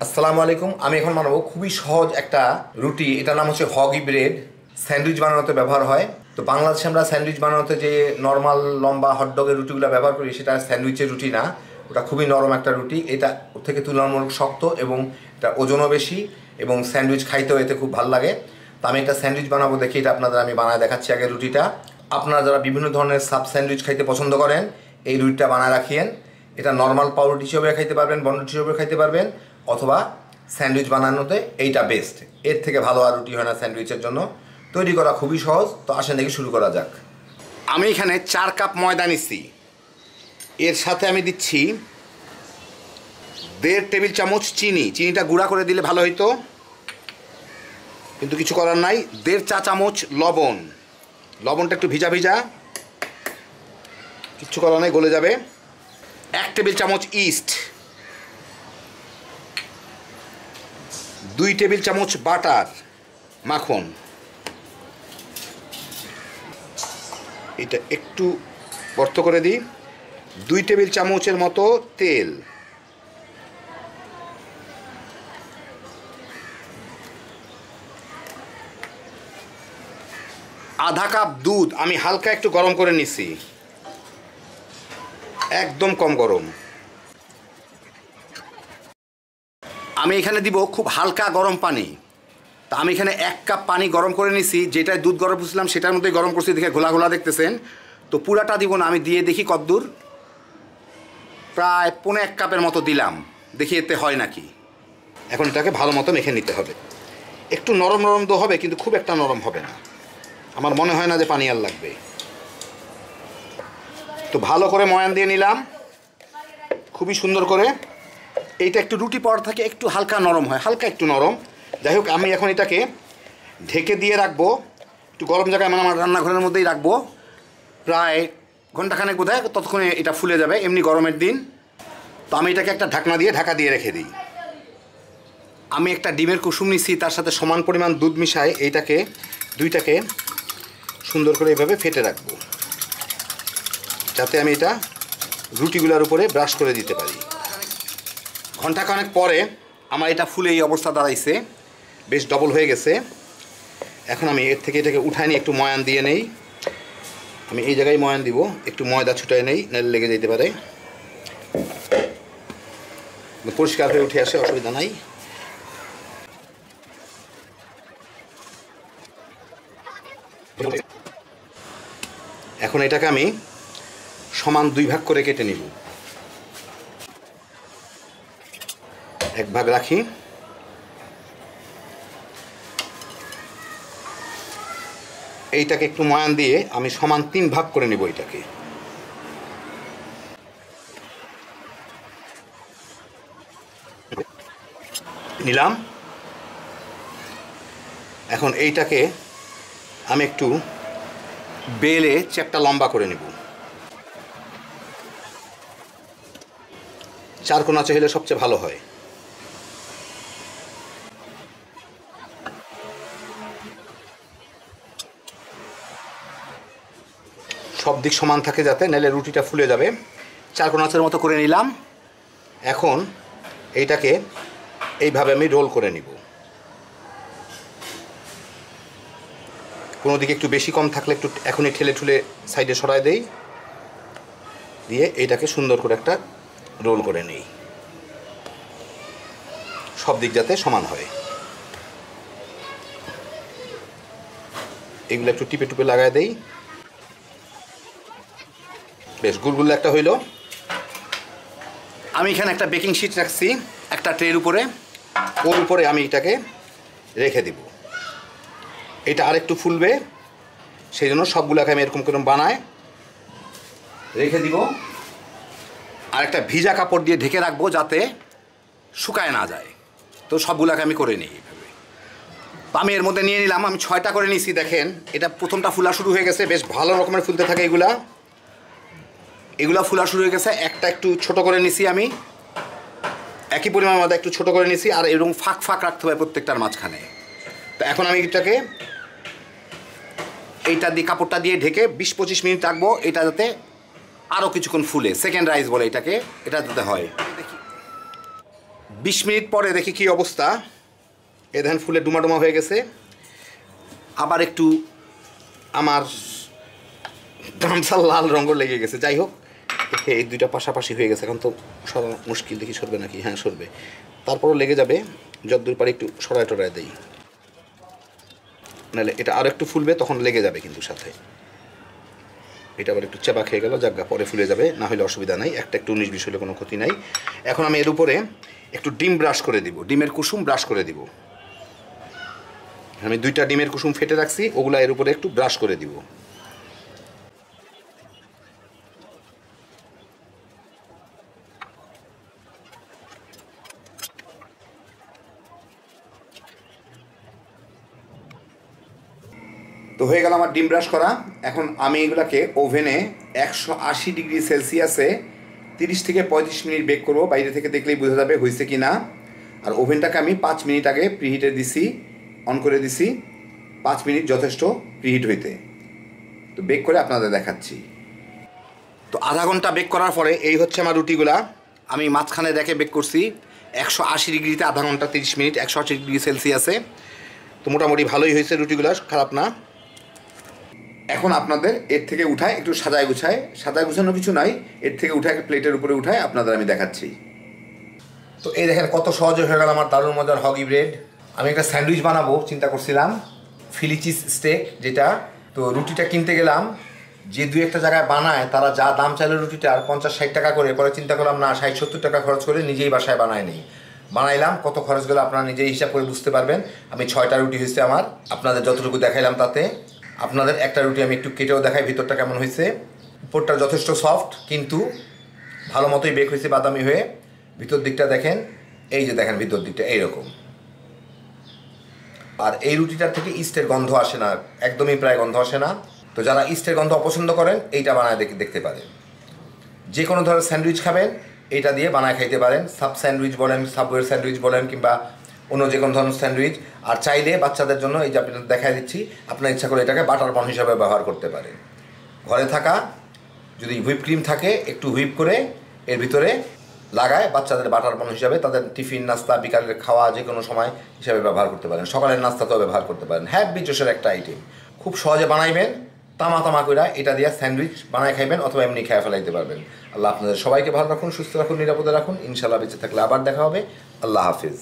আসসালামু আলাইকুম। আমি এখন বানাবো খুবই সহজ একটা রুটি। এটার নাম হচ্ছে হগি ব্রেড। স্যান্ডউইচ বানানোতে ব্যবহার হয়। তো বাংলাদেশে আমরা স্যান্ডউইচ বানানোতে যে নর্মাল লম্বা হটডগের রুটিগুলো ব্যবহার করি, সেটা স্যান্ডউইচের রুটি না। ওটা খুবই নরম একটা রুটি। এটা ওর থেকে তুলনামূলক শক্ত এবং এটা ওজনও বেশি এবং স্যান্ডউইচ খাইতেও এতে খুব ভালো লাগে। তো আমি একটা স্যান্ডউইচ বানাবো, দেখি এটা আপনাদের আমি বানায় দেখাচ্ছি। আগে রুটিটা আপনারা যারা বিভিন্ন ধরনের সাব স্যান্ডউইচ খাইতে পছন্দ করেন, এই রুটিটা বানায় রাখিয়েন। এটা নর্মাল পাউরুটি হিসেবে খাইতে পারবেন, বনরুটি হিসেবে খাইতে পারবেন, অথবা স্যান্ডউইচ বানানোতে এইটা বেস্ট। এর থেকে ভালো আর রুটি হয় না স্যান্ডউইচের জন্য। তৈরি করা খুবই সহজ। তো আসেন দেখি শুরু করা যাক। আমি এখানে 4 কাপ ময়দা নিচ্ছি। এর সাথে আমি দিচ্ছি 1.5 টেবিল চামচ চিনি। চিনিটা গুঁড়া করে দিলে ভালো হইতো, কিন্তু কিছু করার নাই। 1.5 চা চামচ লবণ। লবণটা একটু ভিজা ভিজা, কিচ্ছু করার নাই, গলে যাবে। 1 টেবিল চামচ ইস্ট। 2 টেবিল চামচ বাটার, মাখন। এটা একটু বর্ত করে দিই। 2 টেবিল চামচের মতো তেল। আধা কাপ দুধ আমি হালকা একটু গরম করে নিছি, একদম কম গরম। আমি এখানে দিব খুব হালকা গরম পানি। তা আমি এখানে 1 কাপ পানি গরম করে নিছি। যেটায় দুধ গরম করছিলাম সেটার মধ্যে গরম করছি, দেখে ঘোলা ঘোলা দেখতেছেন। তো পুরাটা দিব না, আমি দিয়ে দেখি কতদূর। প্রায় 1.5 কাপের মতো দিলাম, দেখি এতে হয় নাকি। এখন এটাকে ভালো মতো মেখে নিতে হবে। একটু নরম নরম তো হবে, কিন্তু খুব একটা নরম হবে না। আমার মনে হয় না যে পানি আর লাগবে। তো ভালো করে ময়ান দিয়ে নিলাম খুবই সুন্দর করে। এইটা একটু রুটি পরোটা থেকে একটু হালকা নরম হয়, হালকা একটু নরম। যাই হোক, আমি এখন এটাকে ঢেকে দিয়ে রাখবো একটু গরম জায়গায়, মানে আমার রান্নাঘরের মধ্যেই রাখবো। প্রায় ঘন্টাখানেক বোধহয়, ততক্ষণে এটা ফুলে যাবে, এমনি গরমের দিন। তো আমি এটাকে একটা ঢাকনা দিয়ে ঢাকা দিয়ে রেখে দিই। আমি একটা ডিমের কুসুম নিচ্ছি, তার সাথে সমান পরিমাণ দুধ মিশাই এইটাকে দুইটাকে সুন্দর করে এইভাবে ফেটে রাখবো, যাতে আমি এটা রুটিগুলোর উপরে ব্রাশ করে দিতে পারি। ঘন্টাখানেক পরে আমার এটা ফুলে এই অবস্থা দাঁড়াইছে, বেশ ডবল হয়ে গেছে। এখন আমি এর থেকে এটাকে উঠায় নিয়ে একটু ময়ান দিয়ে নেই। আমি এই জায়গায় ময়ান দিব, একটু ময়দা ছুটায় নেই, নাহলে লেগে যেতে পারে। পরিষ্কার হয়ে উঠে আসে, অসুবিধা নাই। এখন এটাকে আমি সমান 2 ভাগ করে কেটে নিব। 1 ভাগ রাখি, এইটাকে একটু ময়ান দিয়ে আমি সমান 3 ভাগ করে নিব। এটাকে নিলাম। এখন এইটাকে আমি একটু বেলে চ্যাপটা লম্বা করে নেব। 4 কোণা চাইলে সবচেয়ে ভালো হয়। সব দিক সমান থাকে যাতে, নাহলে রুটিটা ফুলে যাবে। 4 কোণাচের মতো করে নিলাম। এখন এইটাকে এইভাবে আমি রোল করে নিব। কোনো দিকে একটু বেশি কম থাকলে একটু এখনই ঠেলে ঠুলে সাইডে সরাই দেই, দিয়ে এইটাকে সুন্দর করে একটা রোল করে নিই, সব দিক যাতে সমান হয়। এগুলো একটু টিপে টুপে লাগাই দেই। বেশ গুলগুলো একটা হইল। আমি এখানে একটা বেকিং শিট রাখছি একটা ট্রের উপরে, ওর উপরে আমি এটাকে রেখে দিব। এটা আরেকটু ফুলবে, সেই জন্য সবগুলোকে আমি এরকম করে বানায় রেখে দিব। আর একটা ভিজা কাপড় দিয়ে ঢেকে রাখবো, যাতে শুকায় না যায়। তো সবগুলোকে আমি করে নিই এইভাবে। তো আমি এর মধ্যে নিয়ে নিলাম, আমি 6টা করে নিয়েছি। দেখেন, এটা প্রথমটা ফুলা শুরু হয়ে গেছে, বেশ ভালো রকমের ফুলতে থাকে এগুলা ফুলা শুরু হয়ে গেছে। একটা একটু ছোট করে নিছি, আমি একই পরিমাণ মধ্যে একটু ছোট করে নিছি। আর এরকম ফাঁক ফাঁক রাখতে হবে প্রত্যেকটার মাঝখানে। তো এখন আমি এটাকে এইটা দিয়ে কাপড়টা দিয়ে ঢেকে 20-25 মিনিট রাখবো, এটা যাতে আরও কিছুক্ষণ ফুলে। সেকেন্ড রাইস বলে এটাকে, এটা যাতে হয়। দেখি 20 মিনিট পরে দেখি কি অবস্থা। এ দেখেন ফুলে ডুমা ডুমা হয়ে গেছে। আবার একটু আমার গামছা লাল রঙের লেগে গেছে। যাই হোক, এই দুইটা পাশাপাশি হয়ে গেছে। এখন তো সরা মুশকিল, দেখি সরবে নাকি। হ্যাঁ সরবে, তারপরও লেগে যাবে। যতদূর পারি একটু সরায় টরায় দেই, নাহলে এটা আরও একটু ফুলবে, তখন লেগে যাবে কিন্তু সাথে। এটা আবার একটু চেপা খেয়ে গেল, জায়গা পরে ফুলে যাবে, না হলে অসুবিধা নাই। একটা একটু 19-20 হলে কোনো ক্ষতি নাই। এখন আমি এর উপরে একটু ডিম ব্রাশ করে দিব, ডিমের কুসুম ব্রাশ করে দিব। আমি 2টা ডিমের কুসুম ফেটে রাখছি, ওগুলা এর উপরে একটু ব্রাশ করে দিব। তো হয়ে গেল আমার ডিম ব্রাশ করা। এখন আমি এগুলাকে ওভেনে 180 ডিগ্রি সেলসিয়াসে 30 থেকে 35 মিনিট বেক করবো। বাইরে থেকে দেখলেই বোঝা যাবে হয়েছে কি না। আর ওভেনটাকে আমি 5 মিনিট আগে প্রিহিটে দিছি, অন করে দিছি। 5 মিনিট যথেষ্ট প্রিহিট হইতে। তো বেক করে আপনাদের দেখাচ্ছি। তো আধা ঘন্টা বেক করার পরে এই হচ্ছে আমার রুটিগুলা। আমি মাঝখানে রেখে বেক করছি 180 ডিগ্রিতে আধা ঘন্টা 30 মিনিট, 180 ডিগ্রি সেলসিয়াসে। তো মোটামুটি ভালোই হয়েছে রুটিগুলা, খারাপ না। এখন আপনাদের এর থেকে উঠায় একটু সাজায় গুছানো কিছু নাই, এর থেকে উঠায় প্লেটের উপরে উঠায় আপনাদের আমি দেখাচ্ছি। তো এই দেখেন কত সহজে হয়ে গেল আমার দারুণ মজার হগি ব্রেড। আমি একটা স্যান্ডউইচ বানাবো চিন্তা করছিলাম, ফিলি চিজ স্টেক যেটা। তো রুটিটা কিনতে গেলাম, যে 2-1টা জায়গায় বানায় তারা যা দাম চাইলো রুটিটার 50-60 টাকা করে। পরে চিন্তা করলাম না, 60-70 টাকা খরচ করে নিজেই বাসায় বানায় নেই। বানাইলাম, কত খরচ গেলো আপনারা নিজেই হিসাব করে বুঝতে পারবেন। আমি 6টা রুটি হয়েছে আমার, আপনাদের যতটুকু দেখাইলাম তাতে। আপনাদের একটা রুটি আমি একটু কেটেও দেখাই ভিতরটা কেমন হয়েছে। উপরটা যথেষ্ট সফট, কিন্তু ভালো মতোই বেক হয়েছে, বাদামি হয়ে। ভিতর দিকটা দেখেন, এই যে দেখেন ভিতর দিকটা এইরকম। আর এই রুটিটার থেকে ইস্টের গন্ধ আসে না, একদমই প্রায় গন্ধ আসে না। তো যারা ইস্টের গন্ধ অপছন্দ করেন এইটা বানায় দেখতে পারেন। যে কোনো ধরনের স্যান্ডউইচ খাবেন এইটা দিয়ে বানায় খাইতে পারেন। সাব স্যান্ডউইচ বলেন, সাবওয়ের স্যান্ডউইচ বলেন, কিংবা অন্য যে কোনো ধরনের স্যান্ডউইচ। আর চাইলে বাচ্চাদের জন্য এই যে আপনাদের দেখাই দিচ্ছি, আপনার ইচ্ছা করে এটাকে বাটার বন হিসাবে ব্যবহার করতে পারেন। ঘরে থাকা যদি হুইপ ক্রিম থাকে, একটু হুইপ করে এর ভিতরে লাগায় বাচ্চাদের বাটার বন হিসাবে তাদের টিফিন, নাস্তা, বিকালের খাওয়া যে কোনো সময় হিসাবে ব্যবহার করতে পারেন। সকালের নাস্তাতেও ব্যবহার করতে পারেন। হ্যাপি জোশের একটা আইটেম, খুব সহজে বানাইবেন। তামা করে এটা দিয়ে স্যান্ডউইচ বানায় খাইবেন, অথবা এমনি খেয়ে ফেলাইতে পারবেন। আল্লাহ আপনাদের সবাইকে ভালো রাখুন, সুস্থ রাখুন, নিরাপদে রাখুন। ইনশাআল্লাহ বেঁচে থাকলে আবার দেখা হবে। আল্লাহ হাফিজ।